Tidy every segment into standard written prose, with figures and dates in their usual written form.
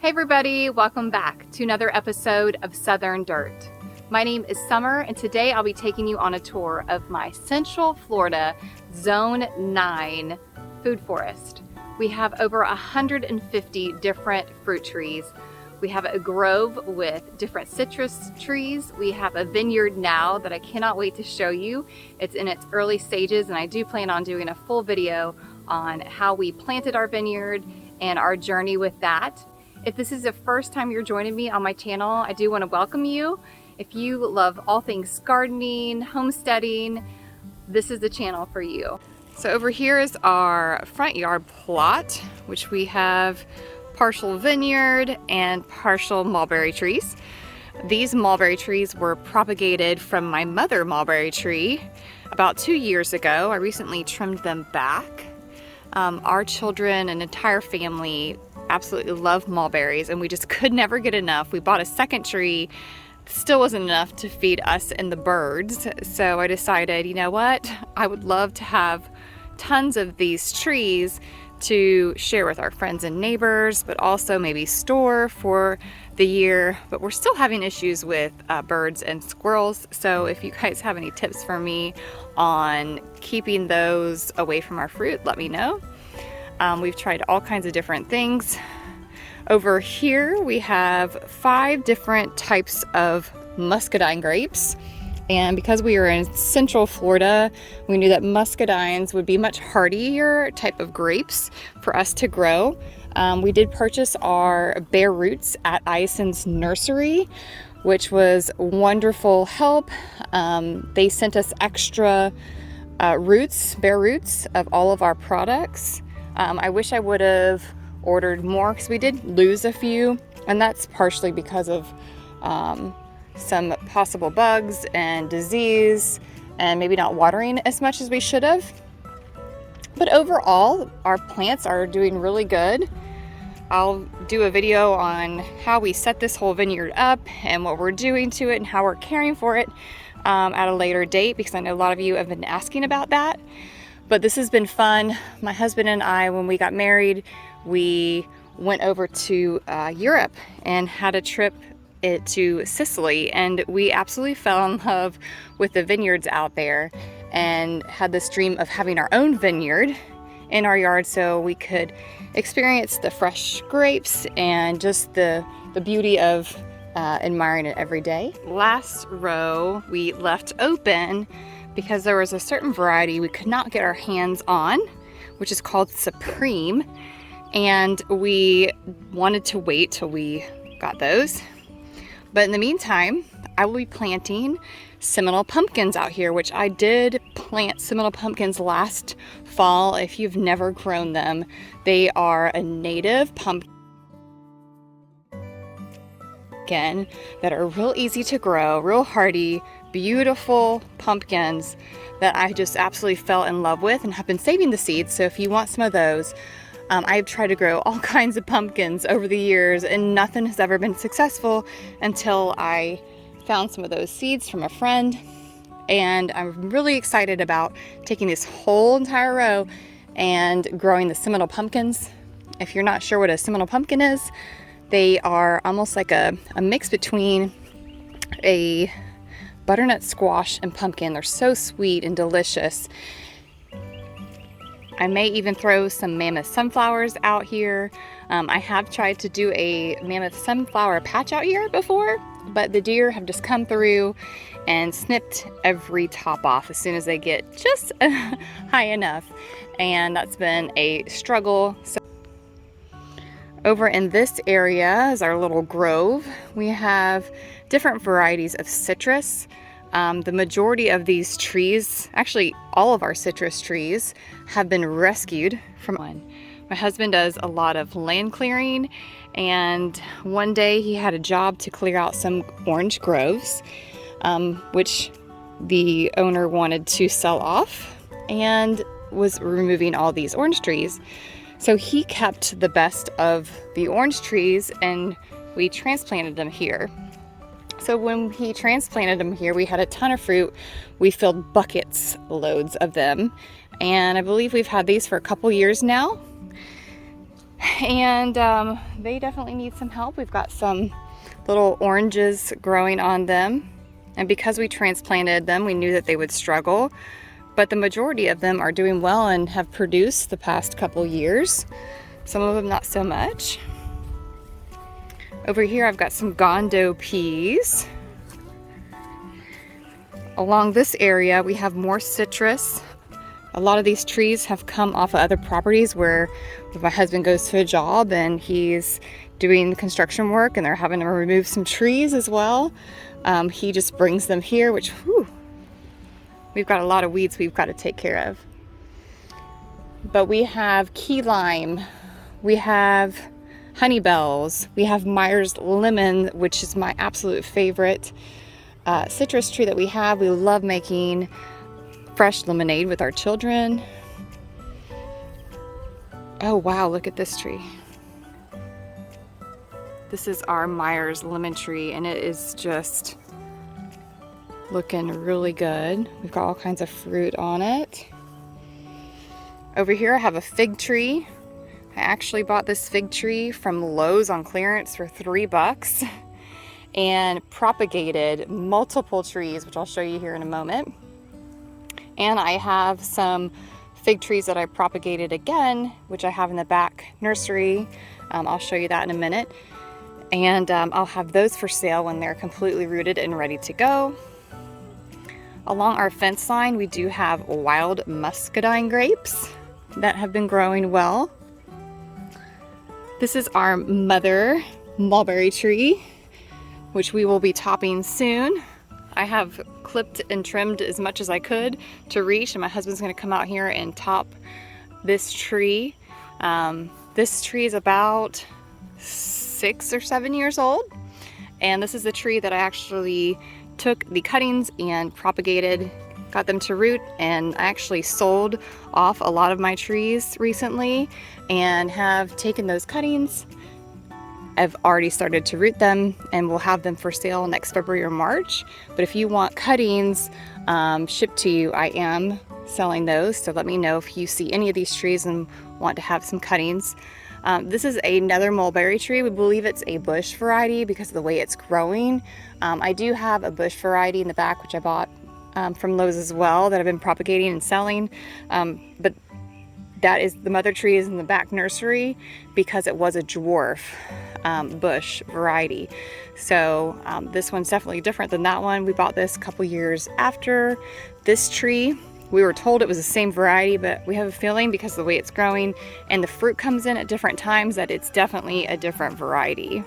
Hey everybody, welcome back to another episode of Southern Dirt. My name is Summer and today I'll be taking you on a tour of my Central Florida Zone 9 food forest. We have over 150 different fruit trees. We have a grove with different citrus trees. We have a vineyard now that I cannot wait to show you. It's in its early stages and I do plan on doing a full video on how we planted our vineyard and our journey with that. If this is the first time you're joining me on my channel, I do want to welcome you. If you love all things gardening, homesteading, this is the channel for you. So over here is our front yard plot, which we have partial vineyard and partial mulberry trees. These mulberry trees were propagated from my mother mulberry tree about 2 years ago. I recently trimmed them back. Our children and entire family absolutely love mulberries and we just could never get enough. We bought a second tree, still wasn't enough to feed us and the birds. So I decided, you know what? I would love to have tons of these trees to share with our friends and neighbors, but also maybe store for the year. But we're still having issues with birds and squirrels. So if you guys have any tips for me on keeping those away from our fruit, let me know. We've tried all kinds of different things. Over here we have 5 different types of muscadine grapes. And because we are in Central Florida, we knew that muscadines would be much hardier type of grapes for us to grow. We did purchase our bare roots at Ison's Nursery, which was wonderful help. They sent us extra roots, bare roots of all of our products. I wish I would have ordered more because we did lose a few, and that's partially because of some possible bugs and disease and maybe not watering as much as we should have. But overall, our plants are doing really good. I'll do a video on how we set this whole vineyard up and what we're doing to it and how we're caring for it at a later date, because I know a lot of you have been asking about that. But this has been fun. My husband and I, when we got married, we went over to Europe and had a trip to Sicily, and we absolutely fell in love with the vineyards out there and had this dream of having our own vineyard in our yard so we could experience the fresh grapes and just the beauty of admiring it every day. Last row we left open because there was a certain variety we could not get our hands on, which is called Supreme, and we wanted to wait till we got those. But in the meantime, I will be planting Seminole pumpkins out here, which I did plant Seminole pumpkins last fall. If you've never grown them, they are a native pumpkin that are real easy to grow, real hardy, beautiful pumpkins that I just absolutely fell in love with and have been saving the seeds. So if you want some of those, I've tried to grow all kinds of pumpkins over the years and nothing has ever been successful until I found some of those seeds from a friend. And I'm really excited about taking this whole entire row and growing the Seminole pumpkins. If you're not sure what a Seminole pumpkin is, they are almost like a mix between a butternut squash and pumpkin. They're so sweet and delicious. I may even throw some mammoth sunflowers out here. I have tried to do a mammoth sunflower patch out here before, but the deer have just come through and snipped every top off as soon as they get just high enough, and that's been a struggle. So over in this area is our little grove. We have different varieties of citrus. The majority of these trees, actually all of our citrus trees, have been rescued from one. My husband does a lot of land clearing, and one day he had a job to clear out some orange groves, which the owner wanted to sell off and was removing all these orange trees. So he kept the best of the orange trees and we transplanted them here. So when he transplanted them here, we had a ton of fruit. We filled buckets loads of them. And I believe we've had these for a couple years now. and they definitely need some help. We've got some little oranges growing on them, and because we transplanted them, we knew that they would struggle, but the majority of them are doing well and have produced the past couple years. Some of them not so much. Over here I've got some gondo peas. Along this area we have more citrus. A lot of these trees have come off of other properties where my husband goes to a job and he's doing construction work and they're having to remove some trees as well. He just brings them here, which, whew, we've got a lot of weeds we've got to take care of. But we have key lime, we have honey bells, we have Myers lemon, which is my absolute favorite citrus tree that we have. We love making fresh lemonade with our children. Oh wow, look at this tree. This is our Myers lemon tree and it is just looking really good. We've got all kinds of fruit on it. Over here I have a fig tree. I actually bought this fig tree from Lowe's on clearance for $3 and propagated multiple trees, which I'll show you here in a moment. And I have some fig trees that I propagated again, which I have in the back nursery. I'll show you that in a minute. And I'll have those for sale when they're completely rooted and ready to go. Along our fence line, we do have wild muscadine grapes that have been growing well. This is our mother mulberry tree, which we will be topping soon. I have clipped and trimmed as much as I could to reach, and my husband's gonna come out here and top this tree. This tree is about 6 or 7 years old, and this is the tree that I actually took the cuttings and propagated, got them to root, and I actually sold off a lot of my trees recently and have taken those cuttings. I've already started to root them and we'll have them for sale next February or March. But if you want cuttings shipped to you, I am selling those. So let me know if you see any of these trees and want to have some cuttings. This is another mulberry tree. We believe it's a bush variety because of the way it's growing. I do have a bush variety in the back, which I bought from Lowe's as well, that I've been propagating and selling. But that is, the mother tree is in the back nursery because it was a dwarf bush variety. So this one's definitely different than that one. We bought this a couple years after this tree. We were told it was the same variety, but we have a feeling because of the way it's growing and the fruit comes in at different times that it's definitely a different variety.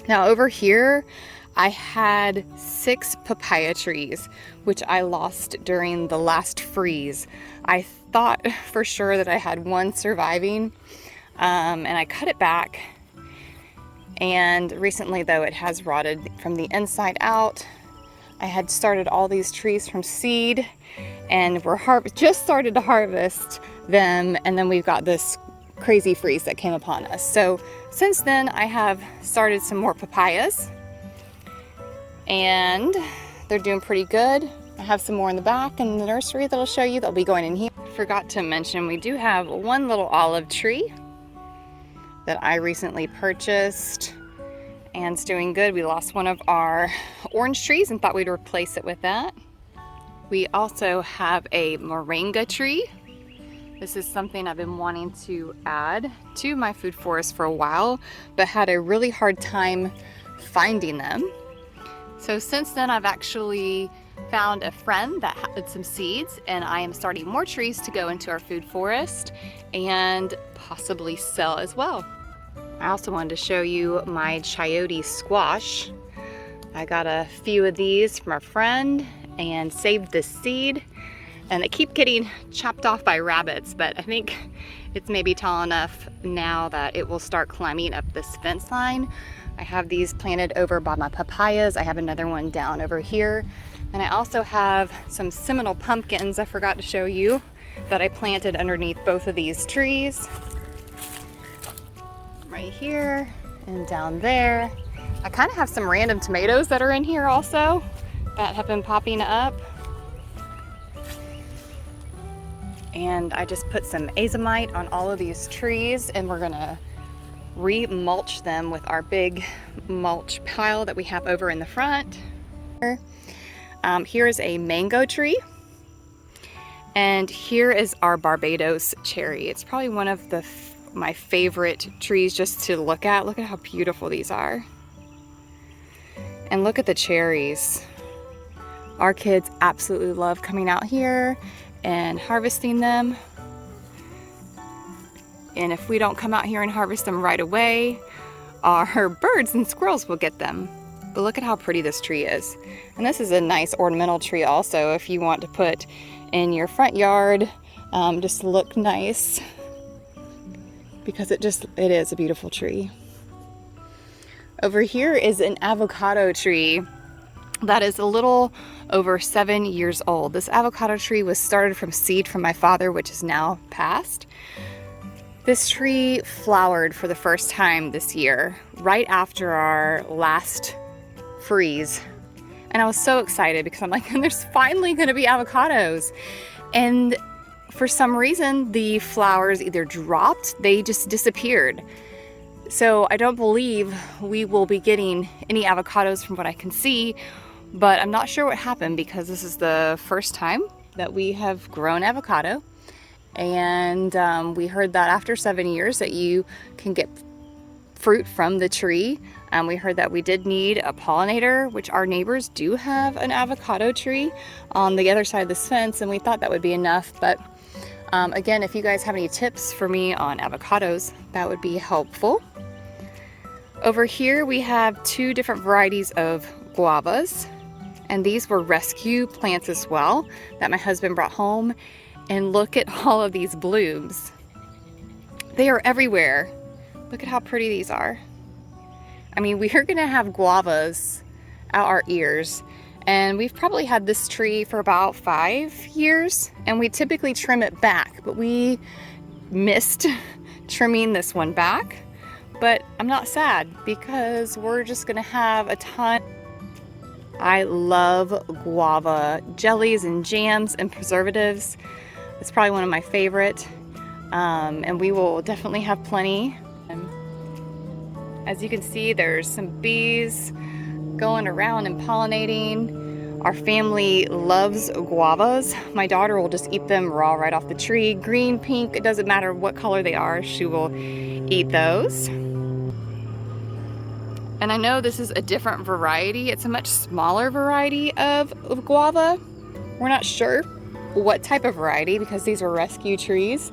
Now over here, I had 6 papaya trees, which I lost during the last freeze. I thought for sure that I had one surviving, and I cut it back. And recently though, it has rotted from the inside out. I had started all these trees from seed and we're just started to harvest them, and then we've got this crazy freeze that came upon us. So since then I have started some more papayas and they're doing pretty good. I have some more in the back in the nursery that I'll show you. They'll be going in here. Forgot to mention, we do have one little olive tree that I recently purchased and it's doing good. We lost one of our orange trees and thought we'd replace it with that. We also have a moringa tree. This is something I've been wanting to add to my food forest for a while, but had a really hard time finding them. So since then, I've actually found a friend that had some seeds, and I am starting more trees to go into our food forest and possibly sell as well. I also wanted to show you my chayote squash. I got a few of these from a friend and saved the seed, and they keep getting chopped off by rabbits, but I think it's maybe tall enough now that it will start climbing up this fence line. I have these planted over by my papayas. I have another one down over here. And I also have some Seminole pumpkins I forgot to show you that I planted underneath both of these trees. Right here and down there. I kind of have some random tomatoes that are in here also that have been popping up. And I just put some azomite on all of these trees, and we're gonna re-mulch them with our big mulch pile that we have over in the front. Here is a mango tree, and here is our Barbados cherry. It's probably one of my favorite trees just to look at. Look at how beautiful these are. And look at the cherries. Our kids absolutely love coming out here and harvesting them. And if we don't come out here and harvest them right away, our birds and squirrels will get them. But look at how pretty this tree is. And this is a nice ornamental tree also if you want to put in your front yard, just look nice, because it is a beautiful tree. Over here is an avocado tree that is a little over 7 years old. This avocado tree was started from seed from my father, which is now passed. This tree flowered for the first time this year, right after our last freeze. And I was so excited because I'm like, there's finally gonna be avocados. And for some reason, the flowers either dropped, they just disappeared. So I don't believe we will be getting any avocados from what I can see, but I'm not sure what happened because this is the first time that we have grown avocado. And we heard that after 7 years that you can get fruit from the tree. We heard that we did need a pollinator, which our neighbors do have an avocado tree on the other side of this fence, and we thought that would be enough. But again, if you guys have any tips for me on avocados, that would be helpful. Over here we have 2 different varieties of guavas, and these were rescue plants as well that my husband brought home. And look at all of these blooms. They are everywhere. Look at how pretty these are. I mean, we are gonna have guavas out our ears, and we've probably had this tree for about 5 years, and we typically trim it back, but we missed trimming this one back. But I'm not sad because we're just gonna have a ton. I love guava jellies and jams and preservatives. It's probably one of my favorite, and we will definitely have plenty. As you can see, there's some bees going around and pollinating. Our family loves guavas. My daughter will just eat them raw right off the tree. Green, pink, it doesn't matter what color they are, she will eat those. And I know this is a different variety. It's a much smaller variety of guava. We're not sure what type of variety because these were rescue trees,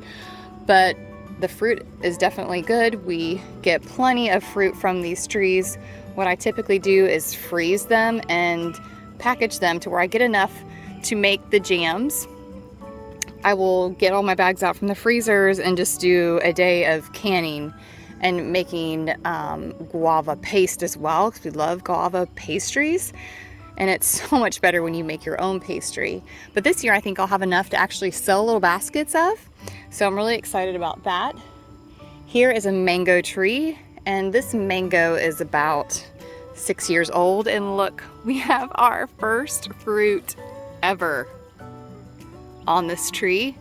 but the fruit is definitely good. We get plenty of fruit from these trees. What I typically do is freeze them and package them to where I get enough to make the jams. I will get all my bags out from the freezers and just do a day of canning and making guava paste as well, because we love guava pastries. And it's so much better when you make your own pastry. But this year I think I'll have enough to actually sell little baskets of. So I'm really excited about that. Here is a mango tree, and this mango is about 6 years old. And look, we have our first fruit ever on this tree.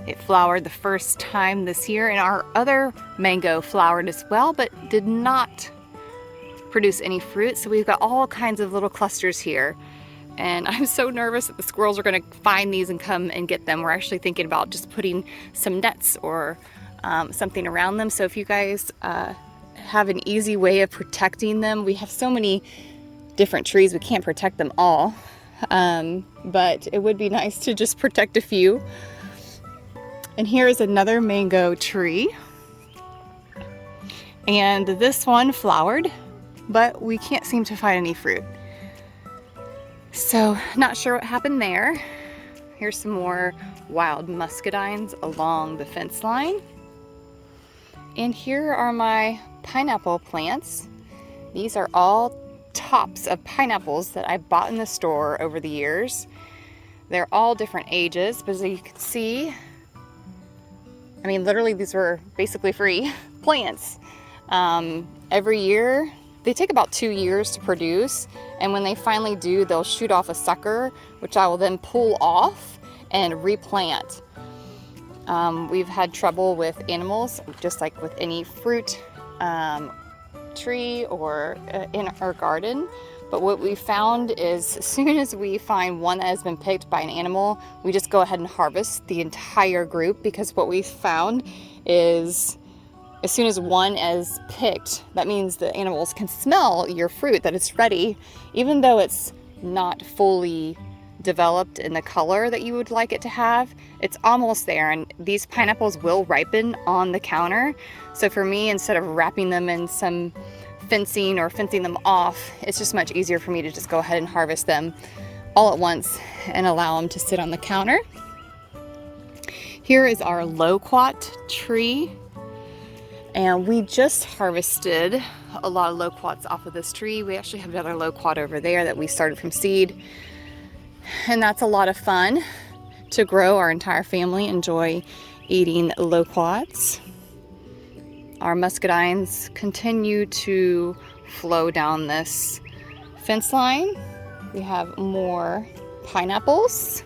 It flowered the first time this year, and our other mango flowered as well, but did not produce any fruit. So we've got all kinds of little clusters here, and I'm so nervous that the squirrels are going to find these and come and get them. We're actually thinking about just putting some nets or something around them. So if you guys have an easy way of protecting them, we have so many different trees, we can't protect them all, but it would be nice to just protect a few. And here is another mango tree, and this one flowered, but we can't seem to find any fruit. So not sure what happened there. Here's some more wild muscadines along the fence line. And here are my pineapple plants. These are all tops of pineapples that I bought in the store over the years. They're all different ages, but as you can see, I mean, literally these were basically free plants. Every year, they take about 2 years to produce, and when they finally do, they'll shoot off a sucker, which I will then pull off and replant. We've had trouble with animals, just like with any fruit tree or in our garden. But what we found is as soon as we find one that has been picked by an animal, we just go ahead and harvest the entire group, because what we found is as soon as one is picked, that means the animals can smell your fruit, that it's ready, even though it's not fully developed in the color that you would like it to have. It's almost there, and these pineapples will ripen on the counter. So for me, instead of wrapping them in some fencing or fencing them off, it's just much easier for me to just go ahead and harvest them all at once and allow them to sit on the counter. Here is our loquat tree, and we just harvested a lot of loquats off of this tree. We actually have another loquat over there that we started from seed, and that's a lot of fun to grow. Our entire family enjoy eating loquats. Our muscadines continue to flow down this fence line. We have more pineapples.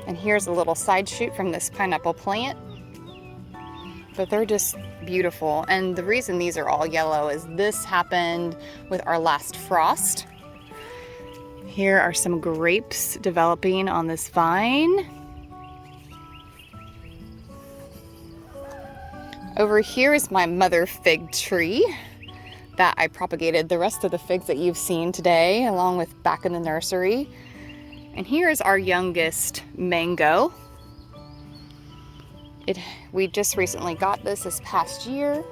And here's a little side shoot from this pineapple plant. But they're just beautiful. And the reason these are all yellow is this happened with our last frost. Here are some grapes developing on this vine. Over here is my mother fig tree that I propagated the rest of the figs that you've seen today, along with back in the nursery. And here is our youngest mango. We just recently got this past year.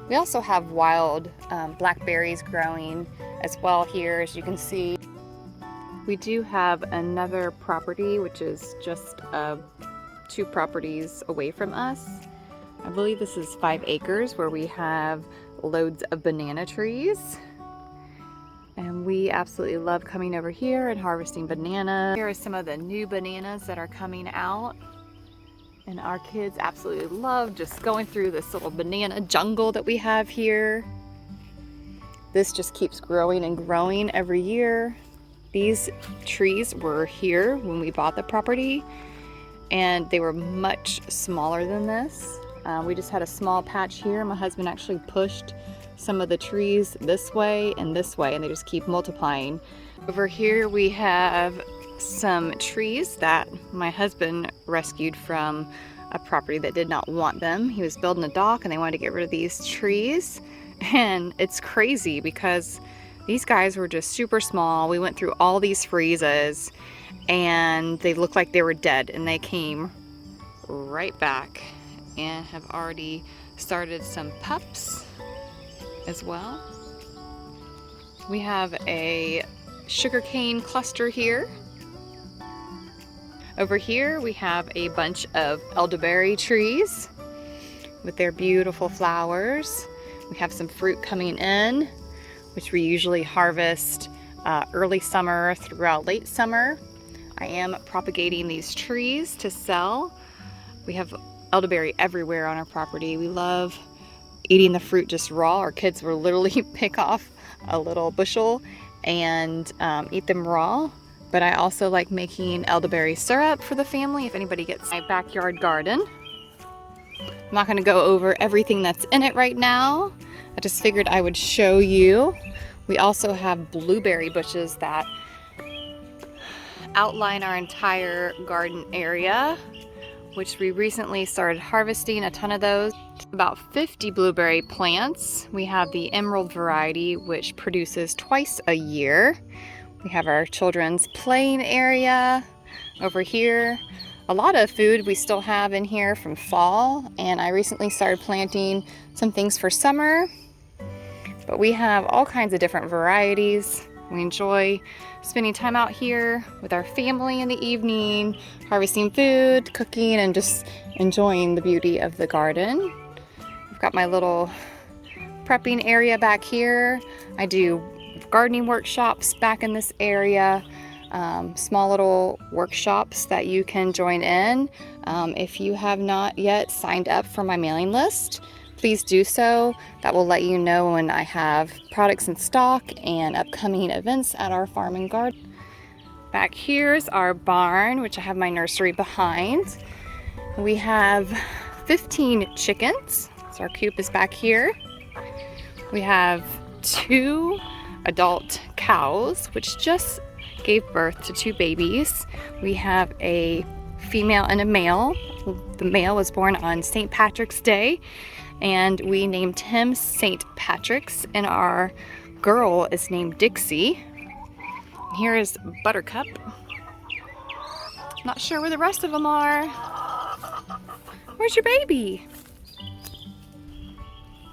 We also have wild blackberries growing as well here, as you can see. We do have another property, which is just 2 properties away from us. I believe this is 5 acres where we have loads of banana trees. And we absolutely love coming over here and harvesting bananas. Here are some of the new bananas that are coming out. And our kids absolutely love just going through this little banana jungle that we have here. This just keeps growing and growing every year. These trees were here when we bought the property, and they were much smaller than this. We just had a small patch here. My husband actually pushed some of the trees this way, and they just keep multiplying. Over here we have some trees that my husband rescued from a property that did not want them. He was building a dock and they wanted to get rid of these trees. And it's crazy because these guys were just super small. We went through all these freezes and they looked like they were dead, and they came right back and have already started some pups as well. We have a sugarcane cluster here. Over here we have a bunch of elderberry trees with their beautiful flowers. We have some fruit coming in, which we usually harvest early summer throughout late summer. I am propagating these trees to sell. We have elderberry everywhere on our property. We love eating the fruit just raw. Our kids will literally pick off a little bushel and eat them raw. But I also like making elderberry syrup for the family if anybody gets my backyard garden. I'm not going to go over everything that's in it right now. I just figured I would show you. We also have blueberry bushes that outline our entire garden area, which we recently started harvesting a ton of those. About 50 blueberry plants. We have the emerald variety, which produces twice a year. We have our children's playing area over here. A lot of food we still have in here from fall, and I recently started planting some things for summer. But we have all kinds of different varieties. We enjoy spending time out here with our family in the evening, harvesting food, cooking, and just enjoying the beauty of the garden. I've got my little prepping area back here. I do gardening workshops back in this area, small little workshops that you can join in. If you have not yet signed up for my mailing list, please do so. That will let you know when I have products in stock and upcoming events at our farm and garden. Back here's our barn, which I have my nursery behind. We have 15 chickens. So our coop is back here. We have 2 adult cows, which just gave birth to 2 babies. We have a female and a male. The male was born on St. Patrick's Day, and we named him St. Patrick's, and our girl is named Dixie. Here is Buttercup. Not sure where the rest of them are. Where's your baby?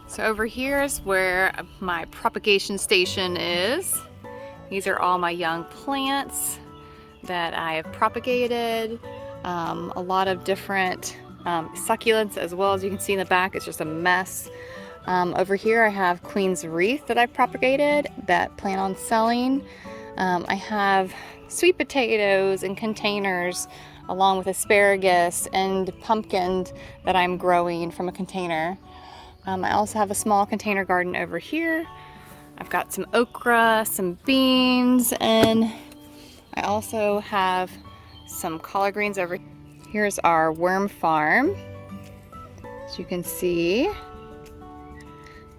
So over here is where my propagation station is. These are all my young plants that I have propagated. A lot of different succulents as well. As you can see in the back, it's just a mess. Over here I have Queen's Wreath that I've propagated that plan on selling. I have sweet potatoes in containers along with asparagus and pumpkin that I'm growing from a container. I also have a small container garden over here. I've got some okra, some beans, and I also have some collard greens over here. Here's our worm farm. As you can see,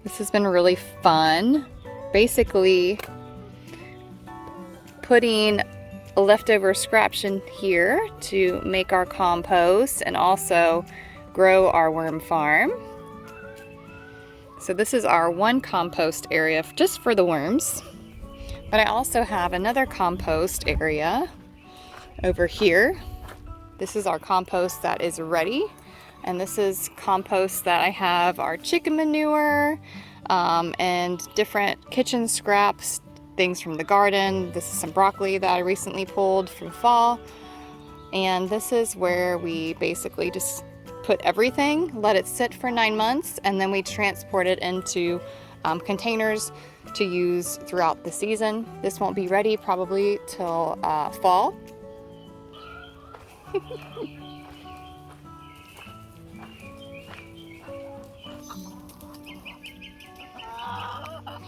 this has been really fun. Basically, putting a leftover scraps in here to make our compost and also grow our worm farm. So this is our one compost area just for the worms. But I also have another compost area over here. This is our compost that is ready. And this is compost that I have our chicken manure and different kitchen scraps, things from the garden. This is some broccoli that I recently pulled from fall. And this is where we basically just put everything, let it sit for 9 months, and then we transport it into containers to use throughout the season. This won't be ready probably till fall.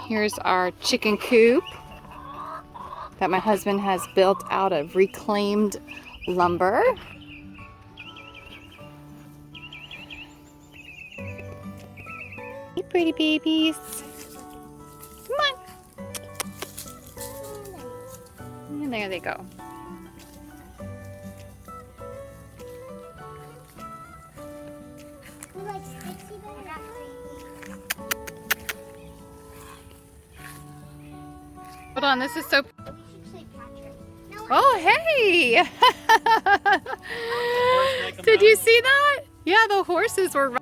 Here's our chicken coop that my husband has built out of reclaimed lumber. Hey, pretty babies. Come on. And there they go. Hold on, this is so... Oh, hey! Did you see that? Yeah, the horses were...